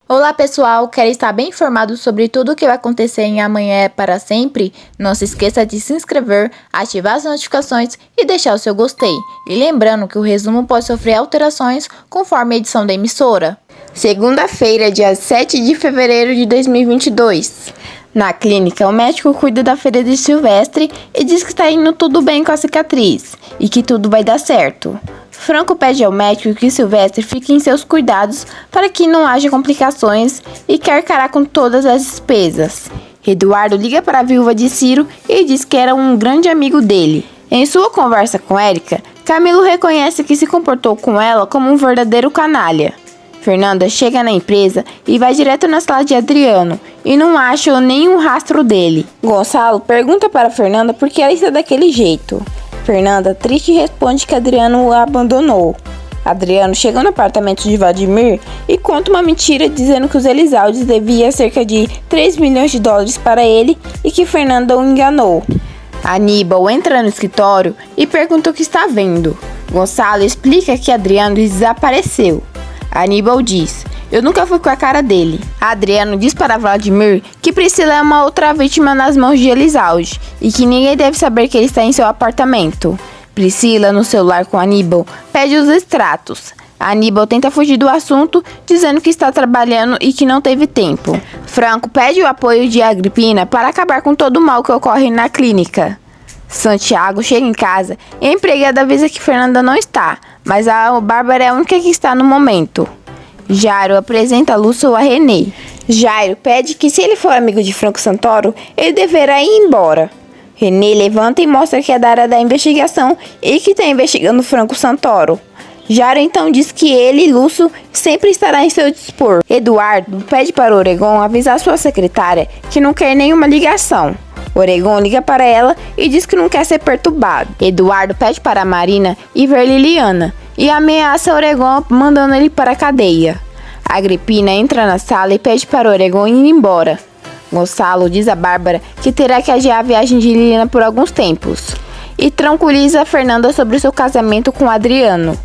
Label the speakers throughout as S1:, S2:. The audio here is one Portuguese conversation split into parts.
S1: Olá pessoal, quer estar bem informado sobre tudo o que vai acontecer em Amanhã é para Sempre? Não se esqueça de se inscrever, ativar as notificações e deixar o seu gostei. E lembrando que o resumo pode sofrer alterações conforme a edição da emissora. Segunda-feira, dia 7 de fevereiro de 2022. Na clínica, o médico cuida da ferida de Silvestre e diz que está indo tudo bem com a cicatriz e que tudo vai dar certo. Franco pede ao médico que Silvestre fique em seus cuidados para que não haja complicações e quer arcar com todas as despesas. Eduardo liga para a viúva de Ciro e diz que era um grande amigo dele. Em sua conversa com Érica, Camilo reconhece que se comportou com ela como um verdadeiro canalha. Fernanda chega na empresa e vai direto na sala de Adriano e não acha nenhum rastro dele. Gonçalo pergunta para Fernanda por que ela está daquele jeito. Fernanda, triste, responde que Adriano a abandonou. Adriano chega no apartamento de Vladimir e conta uma mentira dizendo que os Elizaldes deviam cerca de 3 milhões de dólares para ele e que Fernanda o enganou. Aníbal entra no escritório e pergunta o que está vendo. Gonçalo explica que Adriano desapareceu. Aníbal diz: "Eu nunca fui com a cara dele." Adriano diz para Vladimir que Priscila é uma outra vítima nas mãos de Elizalde e que ninguém deve saber que ele está em seu apartamento. Priscila, no celular com Aníbal, pede os extratos. Aníbal tenta fugir do assunto, dizendo que está trabalhando e que não teve tempo. Franco pede o apoio de Agripina para acabar com todo o mal que ocorre na clínica. Santiago chega em casa e a empregada avisa que Fernanda não está, mas a Bárbara é a única que está no momento. Jairo apresenta Lúcio a Renê. Jairo pede que se ele for amigo de Franco Santoro, ele deverá ir embora. Renê levanta e mostra que é da área da investigação e que está investigando Franco Santoro. Jairo então diz que ele e Lúcio sempre estará em seu dispor. Eduardo pede para Oregon avisar sua secretária que não quer nenhuma ligação. Oregon liga para ela e diz que não quer ser perturbado. Eduardo pede para Marina ir ver Liliana e ameaça Oregon mandando ele para a cadeia. Agripina entra na sala e pede para Oregon ir embora. Gonçalo diz a Bárbara que terá que adiar a viagem de Liliana por alguns tempos e tranquiliza Fernanda sobre seu casamento com Adriano.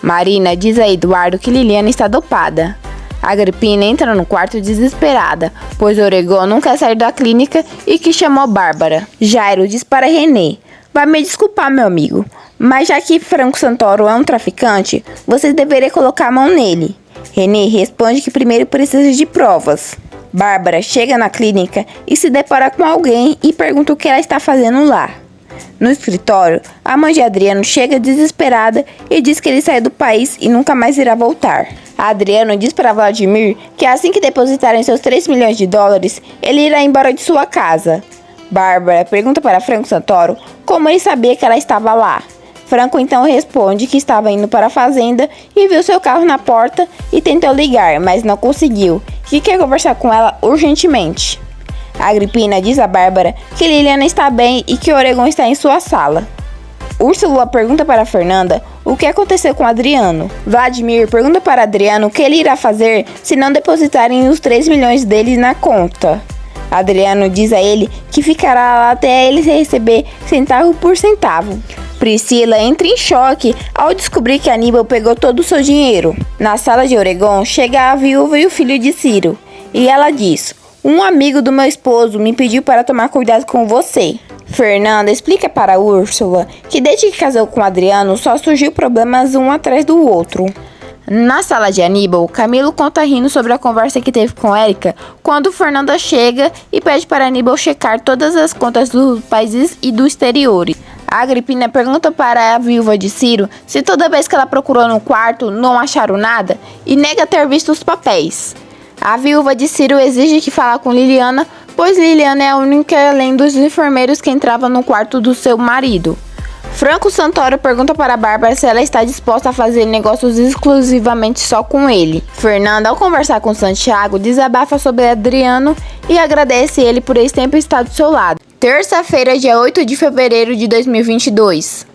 S1: Marina diz a Eduardo que Liliana está dopada. Agripina entra no quarto desesperada, pois Oregon não quer sair da clínica e que chamou Bárbara. Jairo diz para Renê: "Vai me desculpar, meu amigo, mas já que Franco Santoro é um traficante, você deveria colocar a mão nele." Renê responde que primeiro precisa de provas. Bárbara chega na clínica e se depara com alguém e pergunta o que ela está fazendo lá. No escritório, a mãe de Adriano chega desesperada e diz que ele saiu do país e nunca mais irá voltar. Adriano diz para Vladimir que assim que depositarem seus 3 milhões de dólares, ele irá embora de sua casa. Bárbara pergunta para Franco Santoro como ele sabia que ela estava lá. Franco então responde que estava indo para a fazenda e viu seu carro na porta e tentou ligar, mas não conseguiu, que quer conversar com ela urgentemente. Agripina diz a Bárbara que Liliana está bem e que Oregon está em sua sala. Úrsula pergunta para Fernanda o que aconteceu com Adriano. Vladimir pergunta para Adriano o que ele irá fazer se não depositarem os 3 milhões dele na conta. Adriano diz a ele que ficará lá até ele receber centavo por centavo. Priscila entra em choque ao descobrir que Aníbal pegou todo o seu dinheiro. Na sala de Oregon chega a viúva e o filho de Ciro e ela diz: "Um amigo do meu esposo me pediu para tomar cuidado com você." Fernanda explica para Úrsula que desde que casou com Adriano só surgiu problemas um atrás do outro. Na sala de Aníbal, Camilo conta rindo sobre a conversa que teve com Érica quando Fernanda chega e pede para Aníbal checar todas as contas dos países e do exterior. A Agripina pergunta para a viúva de Ciro se toda vez que ela procurou no quarto não acharam nada e nega ter visto os papéis. A viúva de Ciro exige que fale com Liliana, pois Liliana é a única além dos enfermeiros que entrava no quarto do seu marido. Franco Santoro pergunta para Bárbara se ela está disposta a fazer negócios exclusivamente só com ele. Fernanda, ao conversar com Santiago, desabafa sobre Adriano e agradece ele por esse tempo estar do seu lado. Terça-feira, dia 8 de fevereiro de 2022.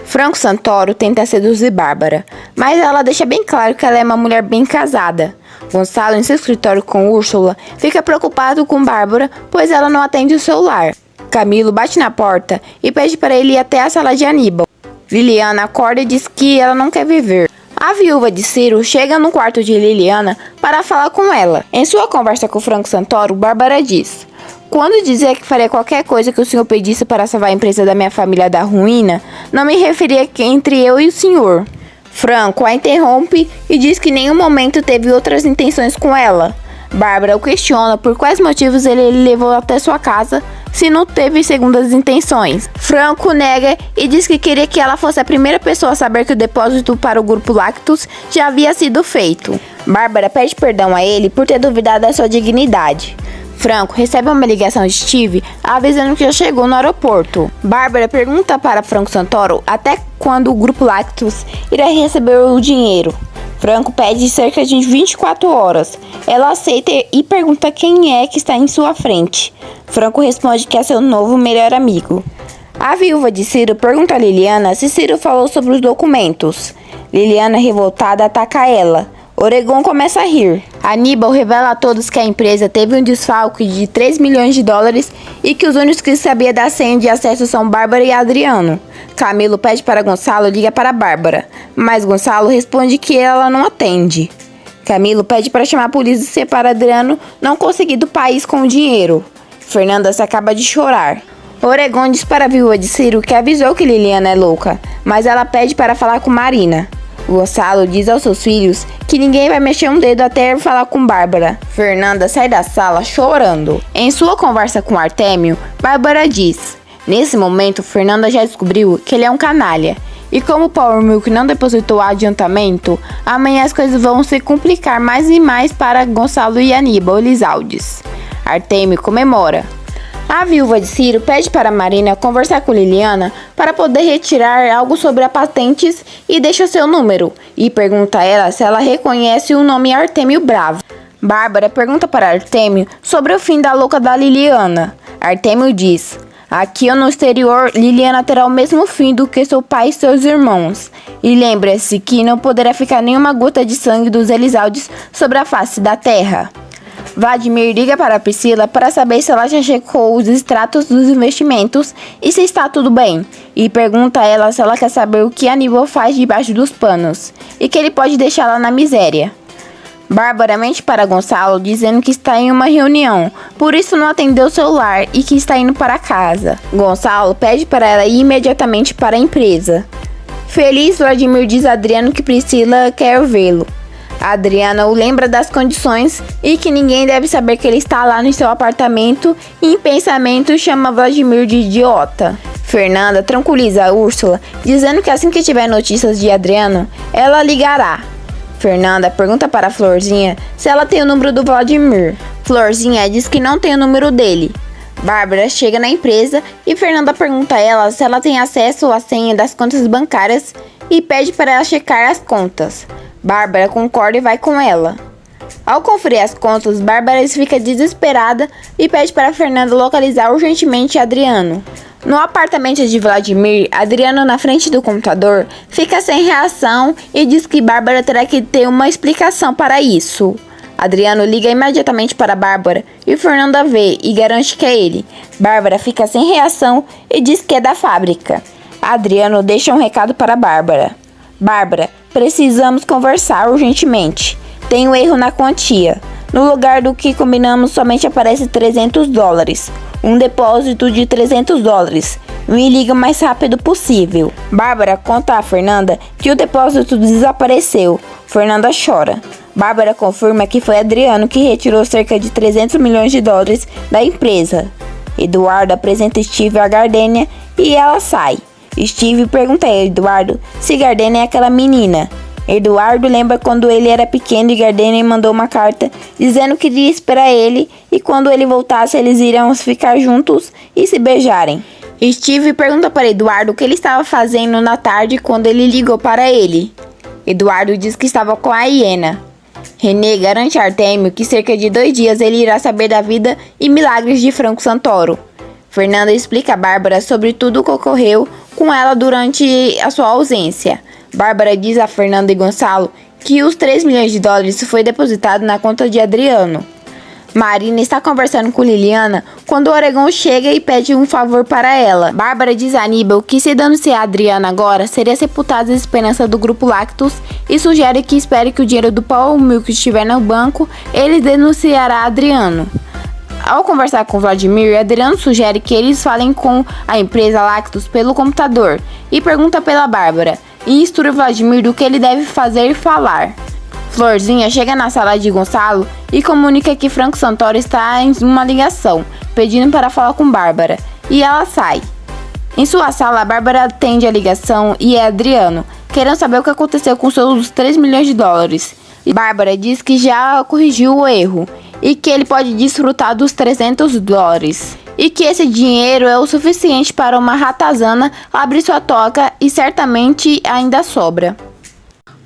S1: Franco Santoro tenta seduzir Bárbara, mas ela deixa bem claro que ela é uma mulher bem casada. Gonçalo, em seu escritório com Úrsula, fica preocupado com Bárbara, pois ela não atende o celular. Camilo bate na porta e pede para ele ir até a sala de Aníbal. Liliana acorda e diz que ela não quer viver. A viúva de Ciro chega no quarto de Liliana para falar com ela. Em sua conversa com Franco Santoro, Bárbara diz: "Quando dizia que faria qualquer coisa que o senhor pedisse para salvar a empresa da minha família da ruína, não me referia que entre eu e o senhor." Franco a interrompe e diz que em nenhum momento teve outras intenções com ela. Bárbara o questiona por quais motivos ele levou até sua casa se não teve segundas intenções. Franco nega e diz que queria que ela fosse a primeira pessoa a saber que o depósito para o grupo Lactus já havia sido feito. Bárbara pede perdão a ele por ter duvidado da sua dignidade. Franco recebe uma ligação de Steve avisando que já chegou no aeroporto. Bárbara pergunta para Franco Santoro até quando o grupo Lactus irá receber o dinheiro. Franco pede cerca de 24 horas. Ela aceita e pergunta quem é que está em sua frente. Franco responde que é seu novo melhor amigo. A viúva de Ciro pergunta a Liliana se Ciro falou sobre os documentos. Liliana, revoltada, ataca ela. Oregon começa a rir. Aníbal revela a todos que a empresa teve um desfalque de 3 milhões de dólares e que os únicos que sabiam da senha de acesso são Bárbara e Adriano. Camilo pede para Gonçalo ligar para Bárbara, mas Gonçalo responde que ela não atende. Camilo pede para chamar a polícia para Adriano não conseguir do país com o dinheiro. Fernanda se acaba de chorar. Oregon diz para a viúva de Ciro que avisou que Liliana é louca, mas ela pede para falar com Marina. Gonçalo diz aos seus filhos que ninguém vai mexer um dedo até falar com Bárbara. Fernanda sai da sala chorando. Em sua conversa com Artêmio, Bárbara diz: "Nesse momento, Fernanda já descobriu que ele é um canalha. E como o Power Milk não depositou adiantamento, amanhã as coisas vão se complicar mais e mais para Gonçalo e Aníbal Elizaldes." Artêmio comemora. A viúva de Ciro pede para Marina conversar com Liliana para poder retirar algo sobre as patentes e deixa seu número, e pergunta a ela se ela reconhece o nome Artêmio Bravo. Bárbara pergunta para Artêmio sobre o fim da louca da Liliana. Artêmio diz: "Aqui ou no exterior, Liliana terá o mesmo fim do que seu pai e seus irmãos. E lembre-se que não poderá ficar nenhuma gota de sangue dos Elizaldes sobre a face da terra." Vladimir liga para Priscila para saber se ela já checou os extratos dos investimentos e se está tudo bem, e pergunta a ela se ela quer saber o que Aníbal faz debaixo dos panos, e que ele pode deixá-la na miséria. Bárbara mente para Gonçalo dizendo que está em uma reunião, por isso não atendeu o celular e que está indo para casa. Gonçalo pede para ela ir imediatamente para a empresa. Feliz, Vladimir diz a Adriano que Priscila quer vê-lo. Adriana o lembra das condições e que ninguém deve saber que ele está lá no seu apartamento e em pensamento chama Vladimir de idiota. Fernanda tranquiliza a Úrsula, dizendo que assim que tiver notícias de Adriano, ela ligará. Fernanda pergunta para Florzinha se ela tem o número do Vladimir. Florzinha diz que não tem o número dele. Bárbara chega na empresa e Fernanda pergunta a ela se ela tem acesso à senha das contas bancárias e pede para ela checar as contas. Bárbara concorda e vai com ela. Ao conferir as contas, Bárbara fica desesperada e pede para Fernanda localizar urgentemente Adriano. No apartamento de Vladimir, Adriano, na frente do computador, fica sem reação e diz que Bárbara terá que ter uma explicação para isso. Adriano liga imediatamente para Bárbara e Fernanda vê e garante que é ele. Bárbara fica sem reação e diz que é da fábrica. Adriano deixa um recado para Bárbara. Bárbara, precisamos conversar urgentemente. Tem um erro na quantia. No lugar do que combinamos somente aparece 300 dólares. Um depósito de 300 dólares. Me liga o mais rápido possível. Bárbara conta a Fernanda que o depósito desapareceu. Fernanda chora. Bárbara confirma que foi Adriano que retirou cerca de 300 milhões de dólares da empresa. Eduardo apresenta Steve a Gardênia e ela sai. Steve pergunta a Eduardo se Gardênia é aquela menina. Eduardo lembra quando ele era pequeno e Gardênia mandou uma carta dizendo que iria esperar ele e quando ele voltasse eles iriam ficar juntos e se beijarem. Steve pergunta para Eduardo o que ele estava fazendo na tarde quando ele ligou para ele. Eduardo diz que estava com a hiena. René garante a Artêmio que cerca de 2 dias ele irá saber da vida e milagres de Franco Santoro. Fernanda explica a Bárbara sobre tudo o que ocorreu com ela durante a sua ausência. Bárbara diz a Fernanda e Gonçalo que os 3 milhões de dólares foi depositado na conta de Adriano. Marina está conversando com Liliana quando o Oregon chega e pede um favor para ela. Bárbara diz a Aníbal que se denunciar a Adriana agora, seria sepultada a esperança do grupo Lactus e sugere que espere que o dinheiro do Paul Milk estiver no banco, ele denunciará Adriano. Ao conversar com Vladimir, Adriano sugere que eles falem com a empresa Lactus pelo computador e pergunta pela Bárbara e instrui Vladimir do que ele deve fazer e falar. Florzinha chega na sala de Gonçalo e comunica que Franco Santoro está em uma ligação, pedindo para falar com Bárbara, e ela sai. Em sua sala, Bárbara atende a ligação e é Adriano, querendo saber o que aconteceu com seus 3 milhões de dólares. Bárbara diz que já corrigiu o erro e que ele pode desfrutar dos 300 dólares. E que esse dinheiro é o suficiente para uma ratazana abrir sua toca e certamente ainda sobra.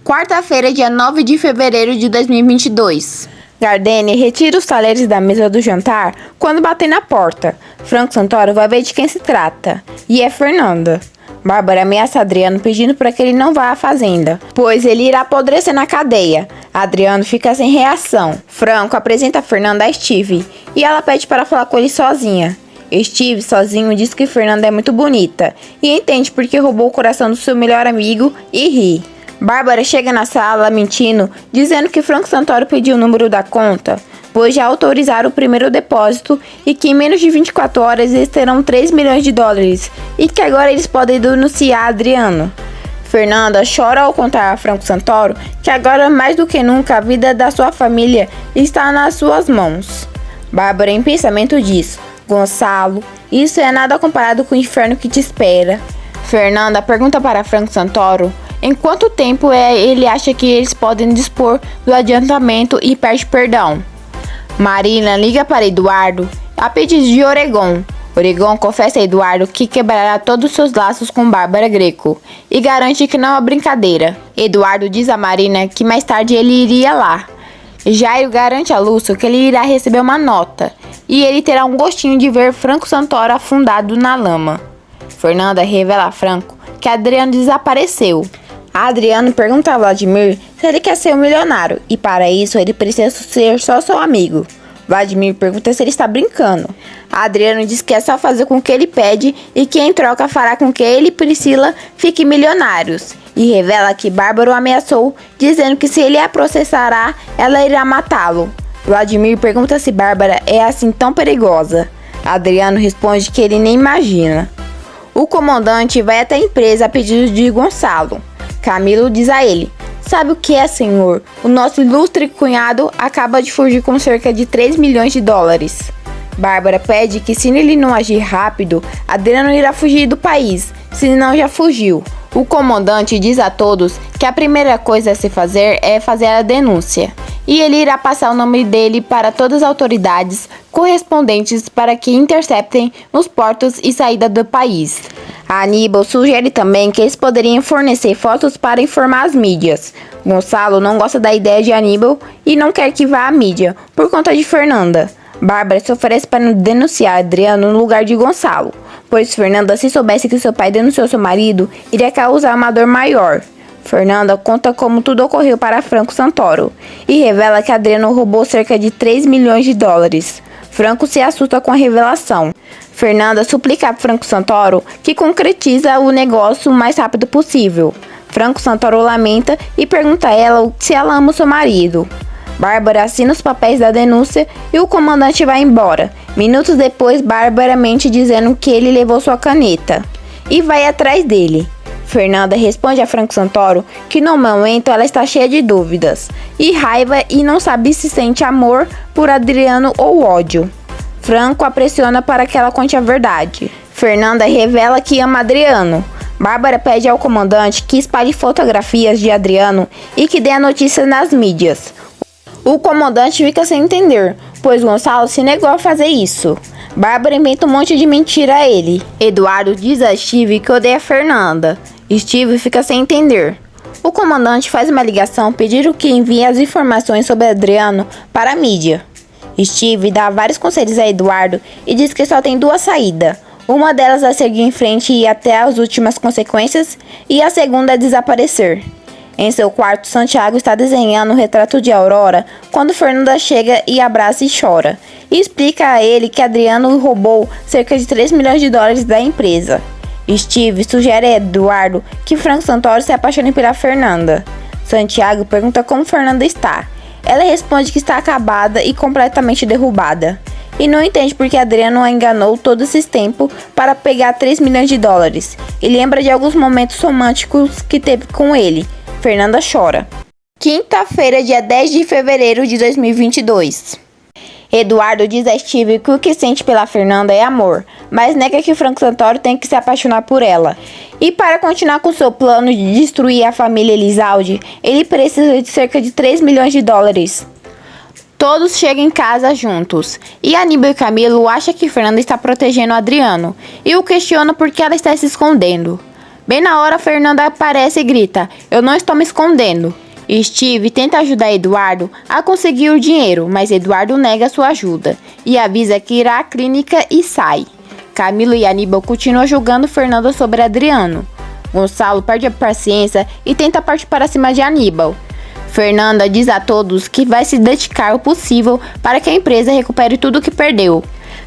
S1: Quarta-feira, dia 9 de fevereiro de 2022. Gardene retira os talheres da mesa do jantar quando batem na porta. Franco Santoro vai ver de quem se trata. E é Fernanda. Bárbara ameaça Adriano pedindo para que ele não vá à fazenda, pois ele irá apodrecer na cadeia. Adriano fica sem reação. Franco apresenta Fernanda a Steve e ela pede para falar com ele sozinha. Steve, sozinho, diz que Fernanda é muito bonita e entende porque roubou o coração do seu melhor amigo e ri. Bárbara chega na sala mentindo, dizendo que Franco Santoro pediu o número da conta, pois já autorizaram o primeiro depósito e que em menos de 24 horas eles terão 3 milhões de dólares e que agora eles podem denunciar Adriano. Fernanda chora ao contar a Franco Santoro que agora mais do que nunca a vida da sua família está nas suas mãos. Bárbara em pensamento diz: Gonçalo, isso é nada comparado com o inferno que te espera. Fernanda pergunta para Franco Santoro em quanto tempo ele acha que eles podem dispor do adiantamento e pede perdão. Marina liga para Eduardo a pedido de Oregon. Oregon confessa a Eduardo que quebrará todos os seus laços com Bárbara Greco e garante que não é brincadeira. Eduardo diz a Marina que mais tarde ele iria lá. Jairo garante a Lúcio que ele irá receber uma nota e ele terá um gostinho de ver Franco Santoro afundado na lama. Fernanda revela a Franco que Adriano desapareceu. Adriano pergunta a Vladimir se ele quer ser um milionário e para isso ele precisa ser só seu amigo. Vladimir pergunta se ele está brincando. Adriano diz que é só fazer com o que ele pede e que em troca fará com que ele e Priscila fiquem milionários. E revela que Bárbara o ameaçou, dizendo que se ele a processará, ela irá matá-lo. Vladimir pergunta se Bárbara é assim tão perigosa. Adriano responde que ele nem imagina. O comandante vai até a empresa a pedido de Gonçalo. Camilo diz a ele: sabe o que é, senhor? O nosso ilustre cunhado acaba de fugir com cerca de 3 milhões de dólares. Bárbara pede que se ele não agir rápido, Adriano irá fugir do país, se não já fugiu. O comandante diz a todos que a primeira coisa a se fazer é fazer a denúncia. E ele irá passar o nome dele para todas as autoridades correspondentes para que interceptem os portos e saída do país. A Aníbal sugere também que eles poderiam fornecer fotos para informar as mídias. Gonçalo não gosta da ideia de Aníbal e não quer que vá à mídia, por conta de Fernanda. Bárbara se oferece para denunciar Adriano no lugar de Gonçalo, pois Fernanda, se soubesse que seu pai denunciou seu marido, iria causar uma dor maior. Fernanda conta como tudo ocorreu para Franco Santoro e revela que Adriano roubou cerca de 3 milhões de dólares. Franco se assusta com a revelação. Fernanda suplica a Franco Santoro que concretiza o negócio o mais rápido possível. Franco Santoro lamenta e pergunta a ela se ela ama o seu marido. Bárbara assina os papéis da denúncia e o comandante vai embora. Minutos depois, Bárbara mente dizendo que ele levou sua caneta e vai atrás dele. Fernanda responde a Franco Santoro que no momento ela está cheia de dúvidas e raiva e não sabe se sente amor por Adriano ou ódio. Franco a pressiona para que ela conte a verdade. Fernanda revela que ama Adriano. Bárbara pede ao comandante que espalhe fotografias de Adriano e que dê a notícia nas mídias. O comandante fica sem entender, pois Gonçalo se negou a fazer isso. Bárbara inventa um monte de mentira a ele. Eduardo diz a Steve que odeia Fernanda. Steve fica sem entender. O comandante faz uma ligação pedindo que envie as informações sobre Adriano para a mídia. Steve dá vários conselhos a Eduardo e diz que só tem duas saídas. Uma delas é seguir em frente e ir até as últimas consequências e a segunda é desaparecer. Em seu quarto, Santiago está desenhando o retrato de Aurora quando Fernanda chega e abraça e chora. E explica a ele que Adriano roubou cerca de 3 milhões de dólares da empresa. Steve sugere a Eduardo que Franco Santoro se apaixone pela Fernanda. Santiago pergunta como Fernanda está. Ela responde que está acabada e completamente derrubada. E não entende porque Adriano a enganou todo esse tempo para pegar 3 milhões de dólares. E lembra de alguns momentos românticos que teve com ele. Fernanda chora. Quinta-feira, dia 10 de fevereiro de 2022. Eduardo diz a Steve que o que sente pela Fernanda é amor, mas nega que Franco Santoro tem que se apaixonar por ela. E para continuar com seu plano de destruir a família Elizalde, ele precisa de cerca de 3 milhões de dólares. Todos chegam em casa juntos, e Aníbal e Camilo acham que Fernanda está protegendo Adriano, e o questionam por que ela está se escondendo. Bem na hora, Fernanda aparece e grita: "Eu não estou me escondendo." Steve tenta ajudar Eduardo a conseguir o dinheiro, mas Eduardo nega sua ajuda e avisa que irá à clínica e sai. Camilo e Aníbal continuam julgando Fernanda sobre Adriano. Gonçalo perde a paciência e tenta partir para cima de Aníbal. Fernanda diz a todos que vai se dedicar o possível para que a empresa recupere tudo o que perdeu.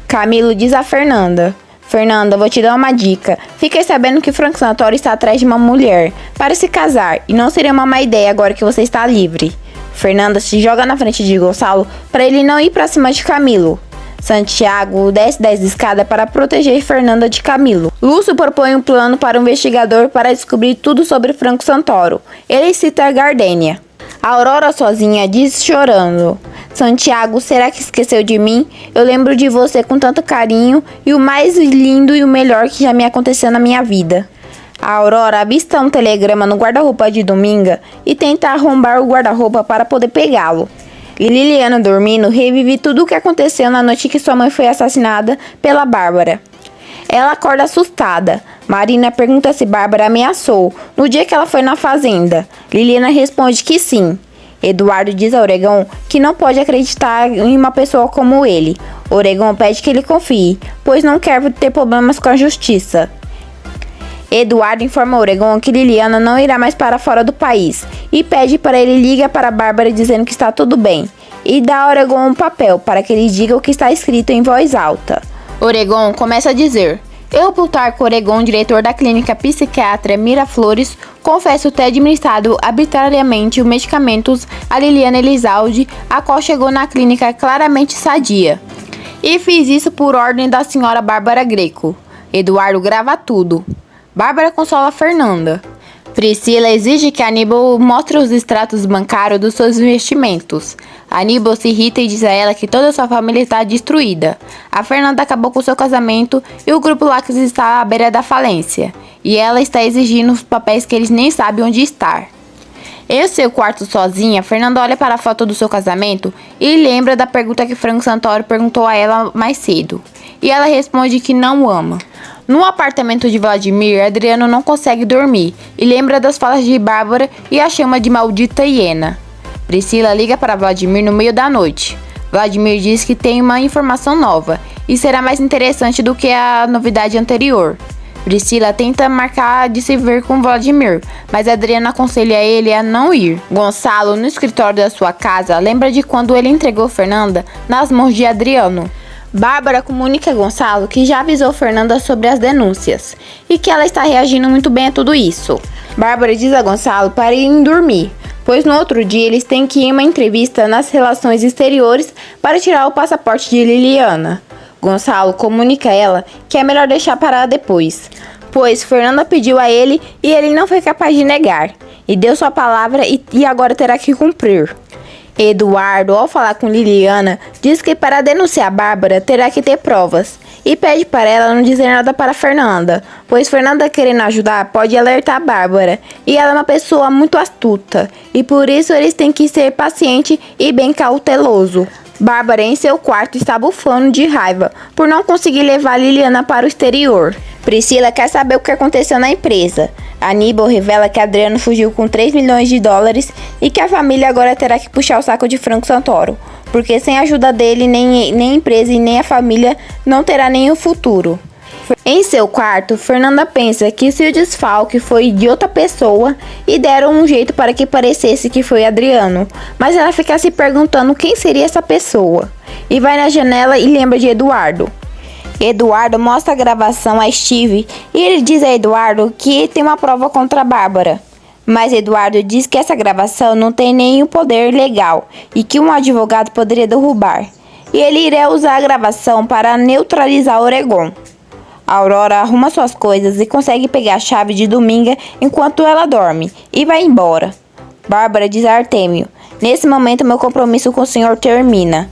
S1: Camilo diz a Fernanda: "Fernanda, vou te dar uma dica. Fiquei sabendo que Franco Santoro está atrás de uma mulher para se casar e não seria uma má ideia agora que você está livre." Fernanda se joga na frente de Gonçalo para ele não ir para cima de Camilo. Santiago desce das escadas para proteger Fernanda de Camilo. Lúcio propõe um plano para o investigador para descobrir tudo sobre Franco Santoro. Ele cita a Gardênia. A Aurora sozinha diz chorando: "Santiago, será que esqueceu de mim? Eu lembro de você com tanto carinho e o mais lindo e o melhor que já me aconteceu na minha vida." A Aurora avista um telegrama no guarda-roupa de Dominga e tenta arrombar o guarda-roupa para poder pegá-lo. Liliana, dormindo, revive tudo o que aconteceu na noite que sua mãe foi assassinada pela Bárbara. Ela acorda assustada. Marina pergunta se Bárbara ameaçou no dia que ela foi na fazenda. Liliana responde que sim. Eduardo diz a Oregon que não pode acreditar em uma pessoa como ele. Oregon pede que ele confie, pois não quer ter problemas com a justiça. Eduardo informa Oregon que Liliana não irá mais para fora do país e pede para ele ligar para Bárbara dizendo que está tudo bem e dá a Oregon um papel para que ele diga o que está escrito em voz alta. Oregon começa a dizer: "Eu, Plutarco Oregon, diretor da clínica psiquiatra Miraflores, confesso ter administrado arbitrariamente os medicamentos a Liliana Elizalde, a qual chegou na clínica claramente sadia. E fiz isso por ordem da senhora Bárbara Greco." Eduardo grava tudo. Bárbara consola Fernanda. Priscila exige que Aníbal mostre os extratos bancários dos seus investimentos. Aníbal se irrita e diz a ela que toda sua família está destruída. A Fernanda acabou com seu casamento e o grupo Lacres está à beira da falência. E ela está exigindo os papéis que eles nem sabem onde estar. Em seu quarto sozinha, Fernanda olha para a foto do seu casamento e lembra da pergunta que Franco Santoro perguntou a ela mais cedo. E ela responde que não o ama. No apartamento de Vladimir, Adriano não consegue dormir e lembra das falas de Bárbara e a chama de maldita hiena. Priscila liga para Vladimir no meio da noite. Vladimir diz que tem uma informação nova e será mais interessante do que a novidade anterior. Priscila tenta marcar de se ver com Vladimir, mas Adriano aconselha ele a não ir. Gonçalo, no escritório da sua casa, lembra de quando ele entregou Fernanda nas mãos de Adriano. Bárbara comunica a Gonçalo que já avisou Fernanda sobre as denúncias e que ela está reagindo muito bem a tudo isso. Bárbara diz a Gonçalo para irem dormir, pois no outro dia eles têm que ir a uma entrevista nas relações exteriores para tirar o passaporte de Liliana. Gonçalo comunica a ela que é melhor deixar para depois, pois Fernanda pediu a ele e ele não foi capaz de negar, e deu sua palavra e agora terá que cumprir. Eduardo, ao falar com Liliana, diz que para denunciar Bárbara terá que ter provas e pede para ela não dizer nada para Fernanda, pois Fernanda, querendo ajudar, pode alertar Bárbara e ela é uma pessoa muito astuta e por isso eles têm que ser paciente e bem cauteloso. Bárbara, em seu quarto, está bufando de raiva por não conseguir levar Liliana para o exterior. Priscila quer saber o que aconteceu na empresa. Aníbal revela que Adriano fugiu com 3 milhões de dólares e que a família agora terá que puxar o saco de Franco Santoro, porque sem a ajuda dele, nem a empresa e nem a família não terá nenhum futuro. Em seu quarto, Fernanda pensa que se o desfalque foi de outra pessoa e deram um jeito para que parecesse que foi Adriano, mas ela fica se perguntando quem seria essa pessoa. E vai na janela e lembra de Eduardo. Eduardo mostra a gravação a Steve e ele diz a Eduardo que tem uma prova contra a Bárbara. Mas Eduardo diz que essa gravação não tem nenhum poder legal e que um advogado poderia derrubar. E ele iria usar a gravação para neutralizar Oregon. A Aurora arruma suas coisas e consegue pegar a chave de Dominga enquanto ela dorme e vai embora. Bárbara diz a Artêmio: "Nesse momento meu compromisso com o senhor termina."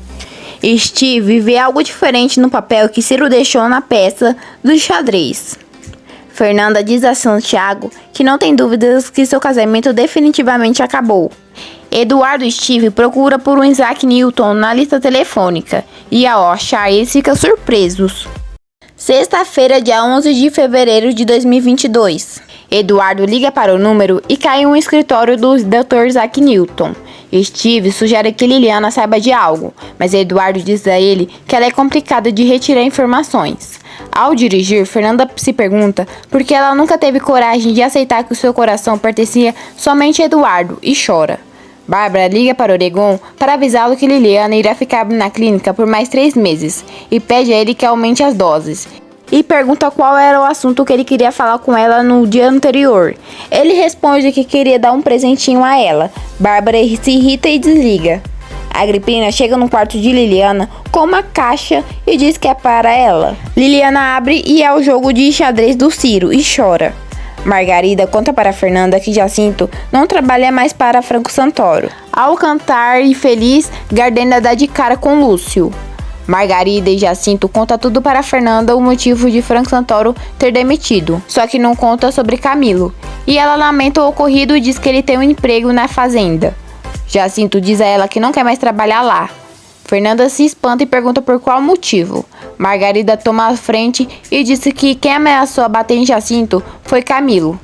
S1: Steve vê algo diferente no papel que Ciro deixou na peça do xadrez. Fernanda diz a Santiago que não tem dúvidas que seu casamento definitivamente acabou. Eduardo e Steve procuram por um Isaac Newton na lista telefônica e ao achar eles ficam surpresos. Sexta-feira, dia 11 de fevereiro de 2022. Eduardo liga para o número e cai em um escritório do Dr. Isaac Newton. Steve sugere que Liliana saiba de algo, mas Eduardo diz a ele que ela é complicada de retirar informações. Ao dirigir, Fernanda se pergunta por que ela nunca teve coragem de aceitar que o seu coração pertencia somente a Eduardo e chora. Bárbara liga para Oregon para avisá-lo que Liliana irá ficar na clínica por mais 3 meses e pede a ele que aumente as doses. E pergunta qual era o assunto que ele queria falar com ela no dia anterior. Ele responde que queria dar um presentinho a ela. Bárbara se irrita e desliga. Agripina chega no quarto de Liliana com uma caixa e diz que é para ela. Liliana abre e é o jogo de xadrez do Ciro e chora. Margarida conta para Fernanda que Jacinto não trabalha mais para Franco Santoro. Ao cantar e feliz, Gardênia dá de cara com Lúcio. Margarida e Jacinto contam tudo para Fernanda o motivo de Franco Santoro ter demitido, só que não conta sobre Camilo. E ela lamenta o ocorrido e diz que ele tem um emprego na fazenda. Jacinto diz a ela que não quer mais trabalhar lá. Fernanda se espanta e pergunta por qual motivo. Margarida toma a frente e disse que quem ameaçou a bater em Jacinto foi Camilo.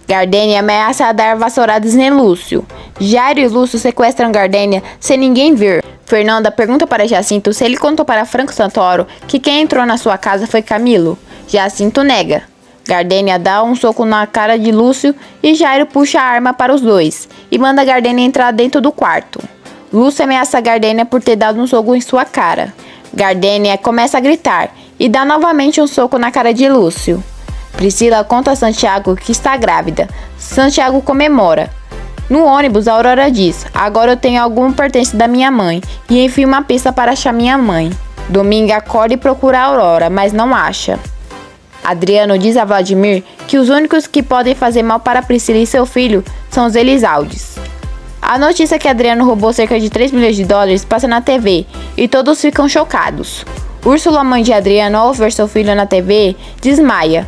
S1: Gardênia ameaça a dar vassouradas em Lúcio. Jairo e Lúcio sequestram Gardênia sem ninguém ver. Fernanda pergunta para Jacinto se ele contou para Franco Santoro que quem entrou na sua casa foi Camilo. Jacinto nega. Gardênia dá um soco na cara de Lúcio e Jairo puxa a arma para os dois e manda Gardênia entrar dentro do quarto. Lúcio ameaça Gardênia por ter dado um soco em sua cara. Gardênia começa a gritar e dá novamente um soco na cara de Lúcio. Priscila conta a Santiago que está grávida. Santiago comemora. No ônibus, a Aurora diz: "Agora eu tenho algum pertence da minha mãe", e enfia uma pista para achar minha mãe. Dominga acorda e procura a Aurora, mas não acha. Adriano diz a Vladimir que os únicos que podem fazer mal para Priscila e seu filho são os Elizaldes. A notícia que Adriano roubou cerca de 3 milhões de dólares passa na TV e todos ficam chocados. Úrsula, mãe de Adriano, ao ver seu filho na TV, desmaia.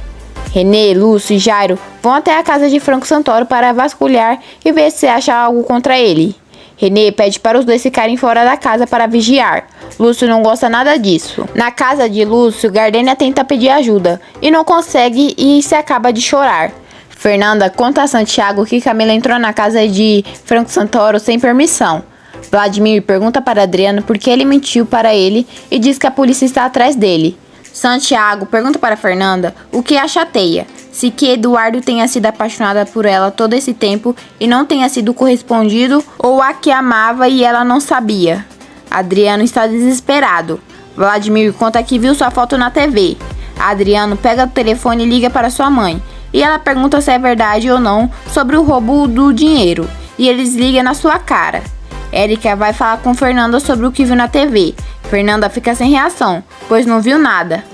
S1: Renê, Lúcio e Jairo vão até a casa de Franco Santoro para vasculhar e ver se acha algo contra ele. Renê pede para os dois ficarem fora da casa para vigiar. Lúcio não gosta nada disso. Na casa de Lúcio, Gardênia tenta pedir ajuda e não consegue e se acaba de chorar. Fernanda conta a Santiago que Camila entrou na casa de Franco Santoro sem permissão. Vladimir pergunta para Adriano por que ele mentiu para ele e diz que a polícia está atrás dele. Santiago pergunta para Fernanda o que a chateia, se que Eduardo tenha sido apaixonada por ela todo esse tempo e não tenha sido correspondido ou a que amava e ela não sabia. Adriano está desesperado. Vladimir conta que viu sua foto na TV. Adriano pega o telefone e liga para sua mãe. E ela pergunta se é verdade ou não sobre o roubo do dinheiro. E eles ligam na sua cara. Érica vai falar com Fernanda sobre o que viu na TV. Fernanda fica sem reação, pois não viu nada.